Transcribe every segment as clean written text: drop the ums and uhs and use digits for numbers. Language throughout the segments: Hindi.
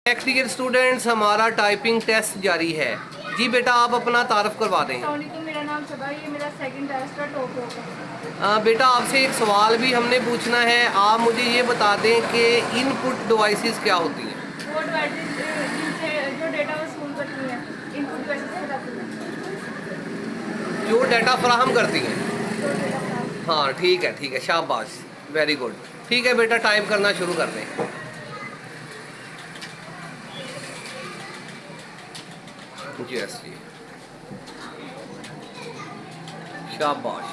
नेक्स्ट ईयर स्टूडेंट्स, हमारा टाइपिंग टेस्ट जारी है। जी बेटा, आप अपना तारफ़ करवा दें। तो मेरा नाम सबा, ये मेरा सेकंड टेस्ट है टोक्यो का। बेटा, आपसे एक सवाल भी हमने पूछना है। आप मुझे ये बता दें कि इनपुट डिवाइसेस क्या होती हैं? वो डिवाइसेस जिनसे जो डेटा वसूल करती हैं, इनपुट डिवाइसेस कहलाती हैं। जो डाटा फराहम करती हैं। जो डेटा फराहम। हाँ ठीक है, शाबाश, वेरी गुड। ठीक है बेटा, टाइप करना शुरू कर दें। यस जी, शाबाश।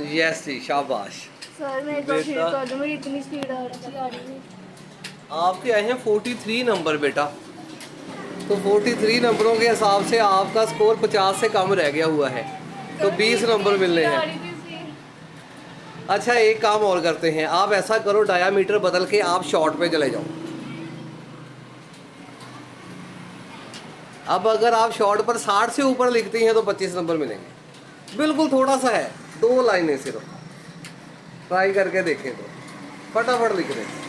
यस जी, शाबाश। सर मैं एक बार फिर बेटा, कर दूँ, मेरी इतनी स्पीड आ रही है। आपके आए हैं 43 नंबर बेटा। तो 43 नंबरों के हिसाब से आपका स्कोर 50 से कम रह गया हुआ है, तो 20 नंबर मिलने हैं। अच्छा, एक काम और करते हैं, आप ऐसा करो, डायामीटर बदल के आप शॉर्ट पे चले जाओ। अब अगर आप शॉर्ट पर 60 से ऊपर लिखती हैं तो 25 नंबर मिलेंगे। बिल्कुल थोड़ा सा है, 2 लाइनें सिर्फ, ट्राई करके देखें तो फटाफट लिख रहे हैं।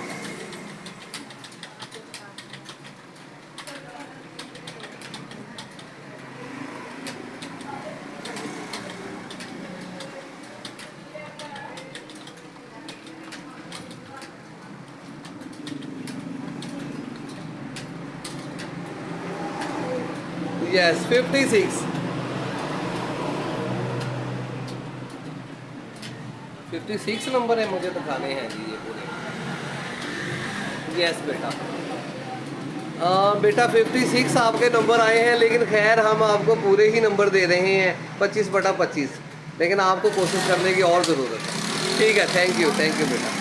यस, 56 56 नंबर है मुझे दिखाने हैं जी ये पूरे। यस बेटा, बेटा 56 आपके नंबर आए हैं, लेकिन खैर हम आपको पूरे ही नंबर दे रहे हैं, 25/25। लेकिन आपको कोशिश करने की और ज़रूरत है। ठीक है, थैंक यू बेटा।